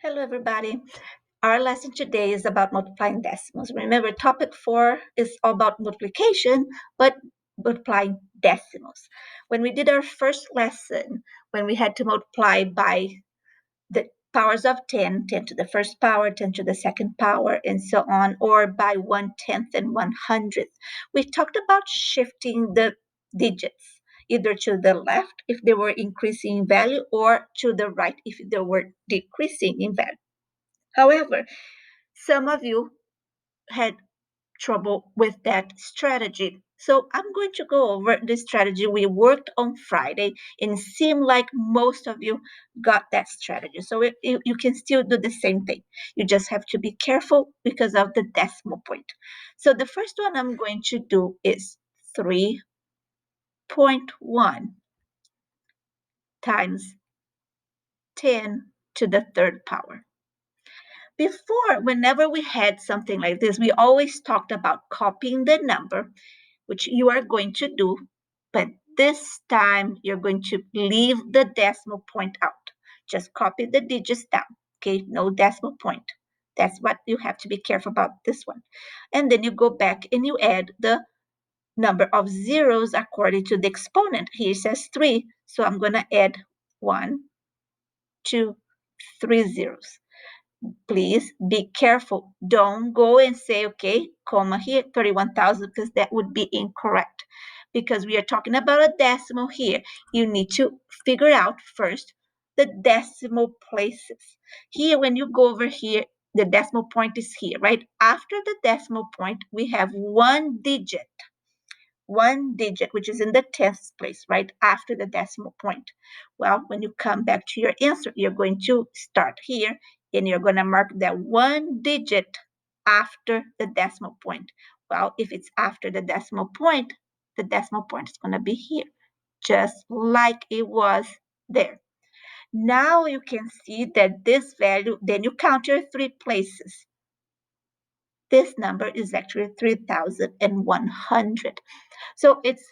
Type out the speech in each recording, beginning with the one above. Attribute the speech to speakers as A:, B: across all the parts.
A: Hello, everybody. Our lesson today is about multiplying decimals. Remember, topic 4 is all about multiplication, but multiplying decimals. When we did our first lesson, when we had to multiply by the powers of 10, 10 to the first power, 10 to the second power, and so on, or by 1/10 and 1/100th, we talked about shifting the digits either to the left if they were increasing in value or to the right if they were decreasing in value. However, some of you had trouble with that strategy. So I'm going to go over the strategy we worked on Friday, and it seemed like most of you got that strategy. So you can still do the same thing. You just have to be careful because of the decimal point. So the first one I'm going to do is 3.1 times 10 to the third power. Before, whenever we had something like this, we always talked about copying the number, which you are going to do, but this time you're going to leave the decimal point out. Just copy the digits down, okay? No decimal point. That's what you have to be careful about this one. And then you go back and you add the number of zeros according to the exponent. Here it says 3, so I'm going to add 1, 2, 3 zeros. Please be careful. Don't go and say, okay, comma here, 31,000, because that would be incorrect. Because we are talking about a decimal here. You need to figure out first the decimal places. Here, when you go over here, the decimal point is here, right? After the decimal point, we have one digit, which is in the tenths place, right after the decimal point. Well, when you come back to your answer, you're going to start here and you're going to mark that one digit after the decimal point. Well, if it's after the decimal point is going to be here, just like it was there. Now you can see that this value, then you count your 3 places. This number is actually 3,100. So it's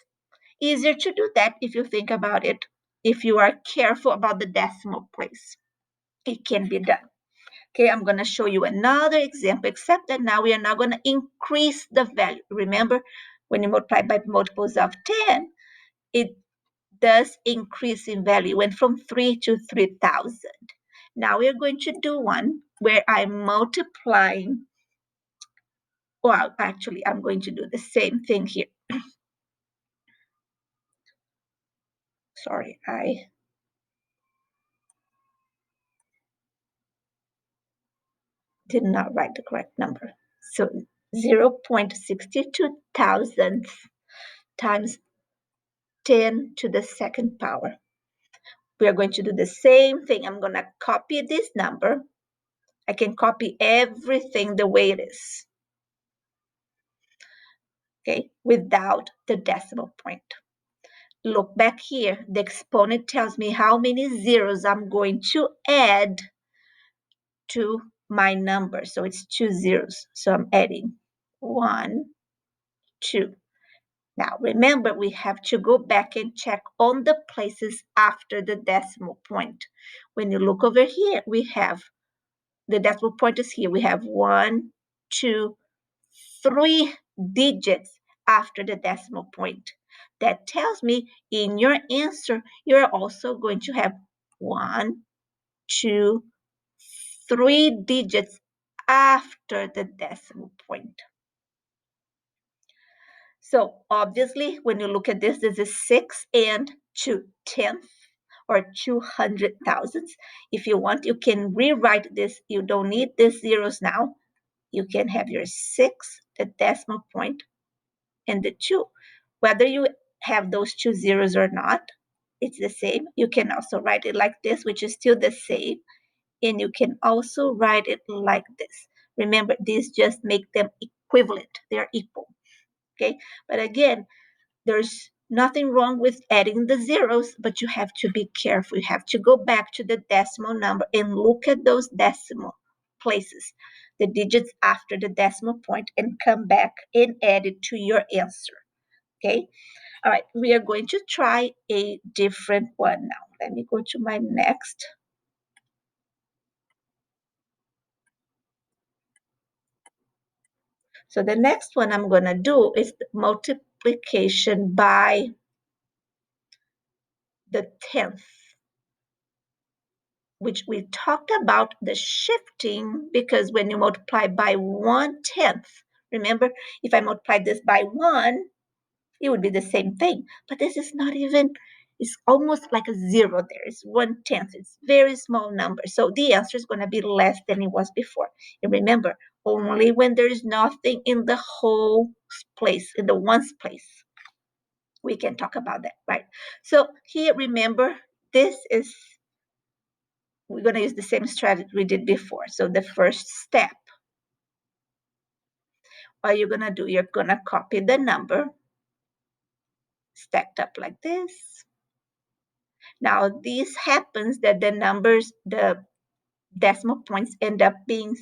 A: easier to do that if you think about it. If you are careful about the decimal place, it can be done. Okay, I'm going to show you another example, except that now we are not going to increase the value. Remember, when you multiply by multiples of 10, it does increase in value. It went from 3 to 3,000. Now we are going to do one where I'm multiplying. Well, actually, I'm going to do the same thing here. Sorry, I did not write the correct number. So 0.62 thousandths times 10 to the second power. We are going to do the same thing. I'm going to copy this number. I can copy everything the way it is, okay, without the decimal point. Look back here. The exponent tells me how many zeros I'm going to add to my number. So it's 2 zeros. So I'm adding 1, 2. Now, remember, we have to go back and check on the places after the decimal point. When you look over here, we have the decimal point is here. We have 1, 2, 3 digits after the decimal point. That tells me in your answer, you're also going to have 1, 2, 3 digits after the decimal point. So obviously, when you look at this, this is 6 and 2/10 or 200 thousandths. If you want, you can rewrite this. You don't need these zeros now. You can have your 6, the decimal point, and the 2. Whether you have those 2 zeros or not, it's the same. You can also write it like this, which is still the same. And you can also write it like this. Remember, these just make them equivalent. They're equal. Okay, but again, there's nothing wrong with adding the zeros, but you have to be careful. You have to go back to the decimal number and look at those decimal places, the digits after the decimal point, and come back and add it to your answer. Okay, all right, we are going to try a different one now. Let me go to my next. So the next one I'm going to do is multiplication by the 10th, which we talked about the shifting, because when you multiply by 1/10, remember, if I multiply this by 1, it would be the same thing. But this is not even, it's almost like a zero there. It's 1/10. It's very small number. So the answer is going to be less than it was before. And remember, only when there is nothing in the whole place, in the ones place, we can talk about that, right? So here, remember, this is, we're going to use the same strategy we did before. So the first step, what you're going to do, you're going to copy the number stacked up like this. Now, this happens that the numbers, the decimal points end up being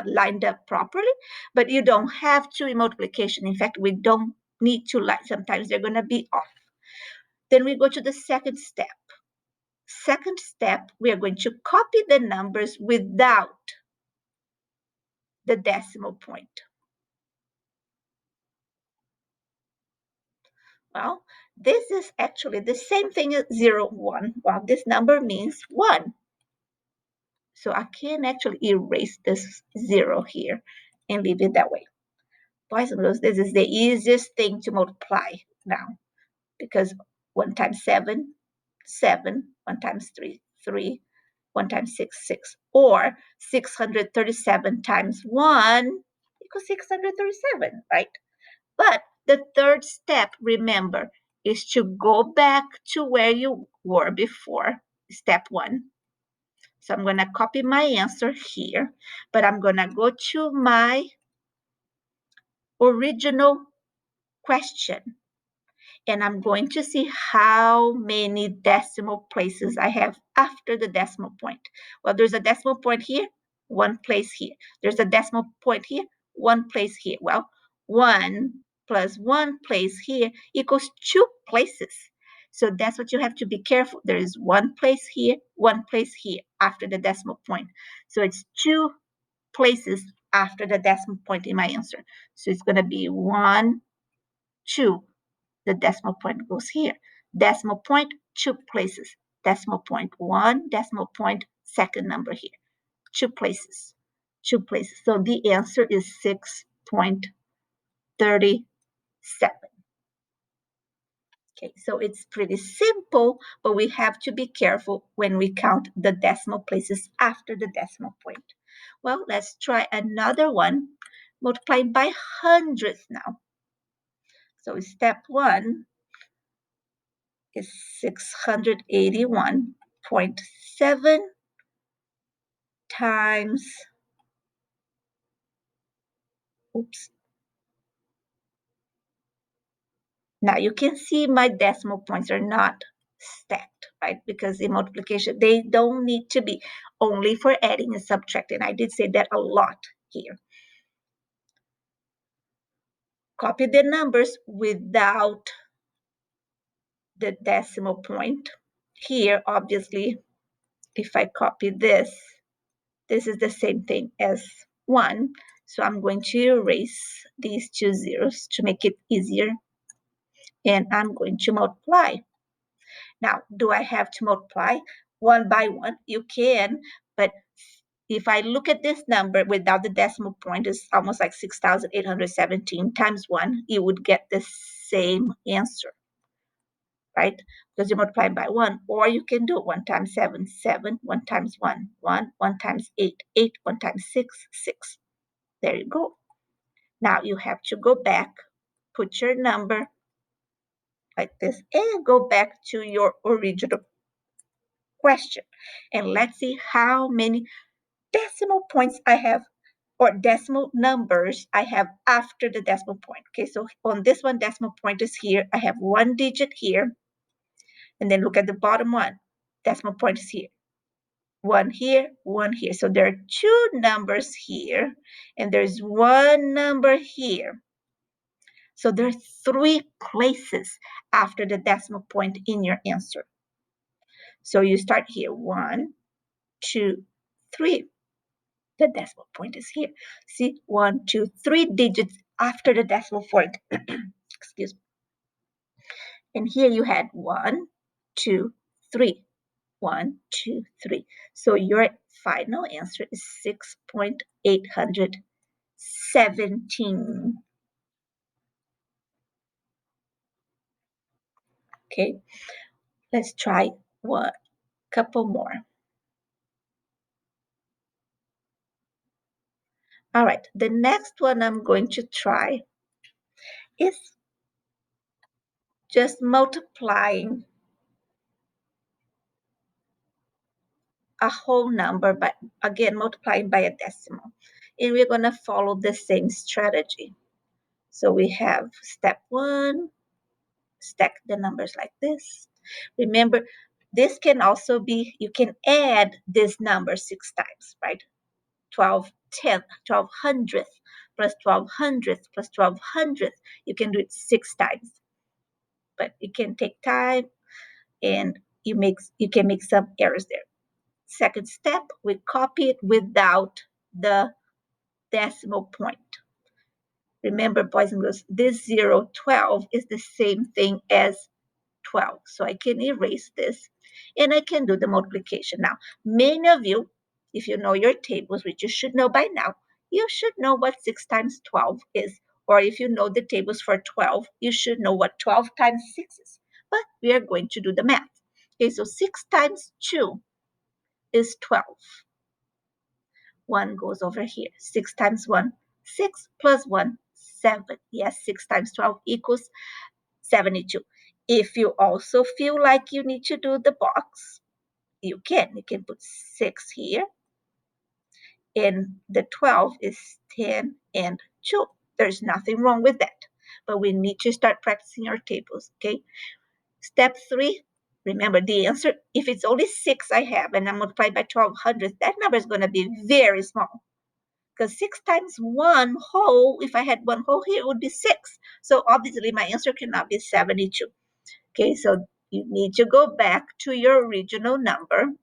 A: lined up properly, but you don't have to in multiplication. In fact, we don't need to line. Sometimes they're going to be off. Then we go to the second step. Second step, we are going to copy the numbers without the decimal point. Well, this is actually the same thing as 0, 1. Well, this number means 1. So I can actually erase this 0 here and leave it that way. Boys and girls, this is the easiest thing to multiply now, because 1 times 7, 7, 1 times 3, 3, 1 times 6, 6, or 637 times 1 equals 637, right? But the third step, remember, is to go back to where you were before, step 1. So I'm going to copy my answer here, but I'm going to go to my original question, and I'm going to see how many decimal places I have after the decimal point. Well, there's a decimal point here, one place here. There's a decimal point here, one place here. Well, 1 plus 1 place here equals 2 places. So that's what you have to be careful. There is 1 place here, 1 place here after the decimal point. So it's 2 places after the decimal point in my answer. So it's going to be 1, 2. The decimal point goes here. Decimal point, 2 places. Decimal point 1, decimal point, second number here. 2 places. 2 places. So the answer is 6.37. Okay, so it's pretty simple, but we have to be careful when we count the decimal places after the decimal point. Well, let's try another one, multiplying by hundredths now. So step 1 is 681.7 times, oops. Now you can see my decimal points are not stacked, right? Because in multiplication, they don't need to be, only for adding and subtracting. I did say that a lot here. Copy the numbers without the decimal point. Here, obviously, if I copy this, this is the same thing as 1. So I'm going to erase these 2 zeros to make it easier. And I'm going to multiply. Now, do I have to multiply one by one? You can, but if I look at this number without the decimal point, it's almost like 6,817 times 1, you would get the same answer, right? Because you multiply by 1, or you can do 1 times 7, 7, 1 times 1, 1, 1 times 8, 8, 1 times 6, 6. There you go. Now you have to go back, put your number like this, and go back to your original question. And let's see how many decimal points I have, or decimal numbers I have after the decimal point. Okay, so on this one, decimal point is here. I have 1 digit here. And then look at the bottom one. Decimal point is here. 1 here, 1 here. So there are 2 numbers here, and there's 1 number here. So there are 3 places after the decimal point in your answer. So you start here, 1, 2, 3. The decimal point is here. See, 1, 2, 3 digits after the decimal point. Excuse me. And here you had 1, 2, 3. 1, 2, 3. So your final answer is 6.817. Okay, let's try one couple more. All right, the next one I'm going to try is just multiplying a whole number, but again, multiplying by a decimal. And we're going to follow the same strategy. So we have step 1, stack the numbers like this. Remember, this can also be, you can add this number 6 times, right? 12 10th, 12 hundredth, plus 12 hundredth, plus 12 hundredth. You can do it 6 times. But it can take time and you can make some errors there. Second step, we copy it without the decimal point. Remember, boys and girls, this 0, 12 is the same thing as 12. So I can erase this and I can do the multiplication. Now, many of you, if you know your tables, which you should know by now, you should know what 6 times 12 is. Or if you know the tables for 12, you should know what 12 times 6 is. But we are going to do the math. Okay, so 6 times 2 is 12. 1 goes over here. 6 times 1, 6 plus 1, 7. Yes, 6 times 12 equals 72. If you also feel like you need to do the box, you can. You can put 6 here. And the 12 is 10 and 2. There's nothing wrong with that. But we need to start practicing our tables, okay? Step 3, remember the answer, if it's only 6 I have and I'm multiplied by 1200, that number is going to be very small. Because 6 times 1 whole, if I had 1 whole here, it would be 6. So obviously my answer cannot be 72. Okay, so you need to go back to your original number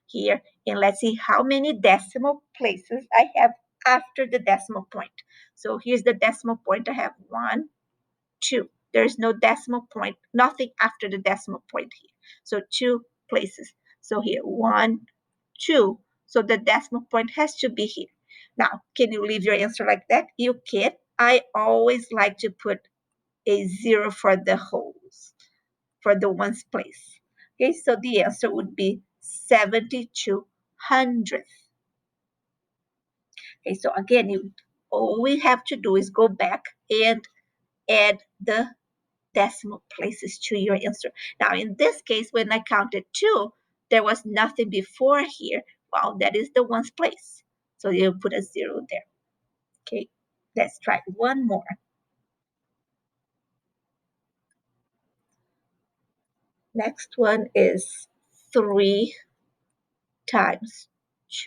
A: here, and let's see how many decimal places I have after the decimal point. So here's the decimal point. I have 1, 2. There's no decimal point, nothing after the decimal point here. So 2 places. So here, 1, 2. So the decimal point has to be here. Now, can you leave your answer like that? You can. I always like to put a 0 for the wholes, for the ones place. Okay, so the answer would be 72 hundredths. Okay, so again, all we have to do is go back and add the decimal places to your answer. Now, in this case, when I counted 2, there was nothing before here. Well, that is the ones place. So you put a 0 there. Okay, let's try one more. Next one is 3 times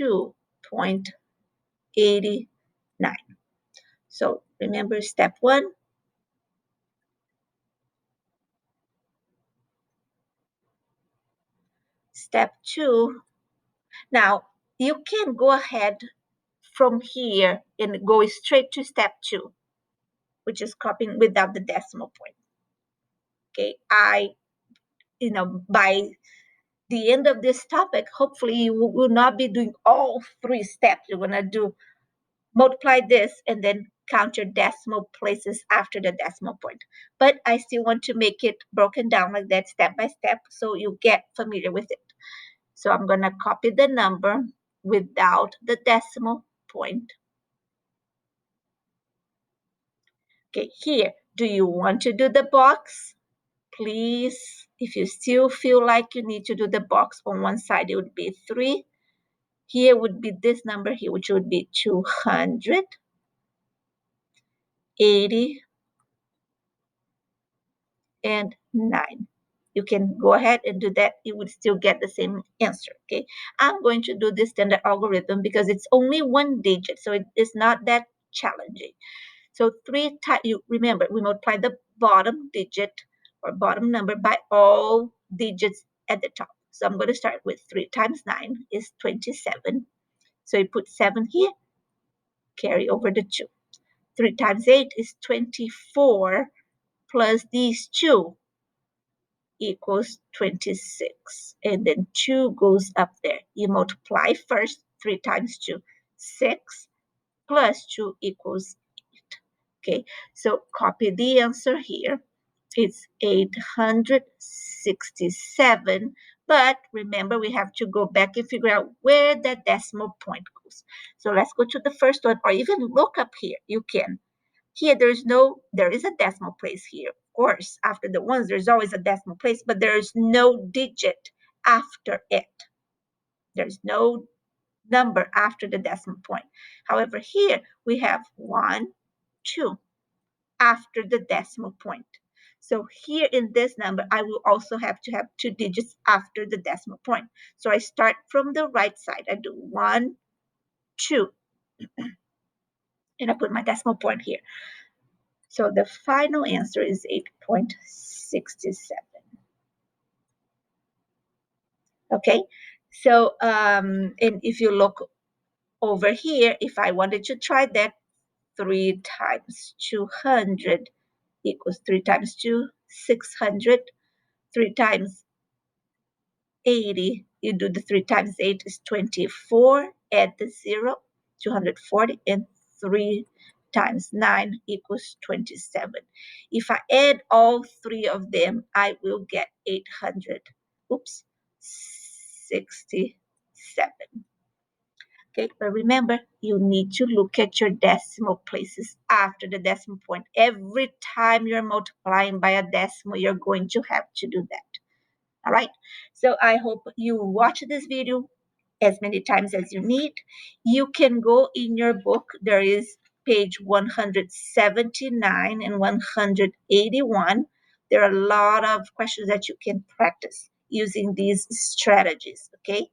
A: 2.89. So remember step 1. Step 2. Now, you can go ahead from here and go straight to step 2, which is copying without the decimal point. Okay, by the end of this topic, hopefully you will not be doing all 3 steps. You're going to do multiply this and then count your decimal places after the decimal point. But I still want to make it broken down like that step by step so you get familiar with it. So I'm going to copy the number without the decimal point. Okay, here, do you want to do the box? Please, if you still feel like you need to do the box on one side, it would be 3. Here would be this number here, which would be 280 and 9. You can go ahead and do that. You would still get the same answer, okay? I'm going to do this standard algorithm because it's only 1 digit, so it is not that challenging. So 3 times, you remember, we multiply the bottom digit or bottom number by all digits at the top. So I'm going to start with 3 times 9 is 27. So you put 7 here, carry over the 2. 3 times 8 is 24 plus these 2 equals 26. And then 2 goes up there. You multiply first, 3 times 2, 6 plus 2 equals 8. Okay, so copy the answer here. It's 867. But remember, we have to go back and figure out where that decimal point goes. So let's go to the first one, or even look up here. You can. Here, there is a decimal place here. Of course, after the ones, there's always a decimal place, but there is no digit after it. There's no number after the decimal point. However, here we have 1, 2 after the decimal point. So here in this number, I will also have to have 2 digits after the decimal point. So I start from the right side. I do 1, 2, and I put my decimal point here. So the final answer is 8.67. Okay, so and if you look over here, if I wanted to try that, 3 times 200 equals 3 times 2, 600. 3 times 80, you do the 3 times 8 is 24, add the 0, 240, and 3 times 9 equals 27. If I add all 3 of them, I will get 800. Oops, 67. Okay, but remember, you need to look at your decimal places after the decimal point. Every time you're multiplying by a decimal, you're going to have to do that. All right, so I hope you watch this video as many times as you need. You can go in your book. There is page 179 and 181. There are a lot of questions that you can practice using these strategies, okay?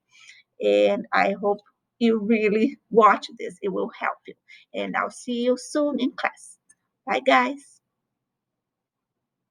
A: And I hope you really watch this. It will help you. And I'll see you soon in class. Bye, guys.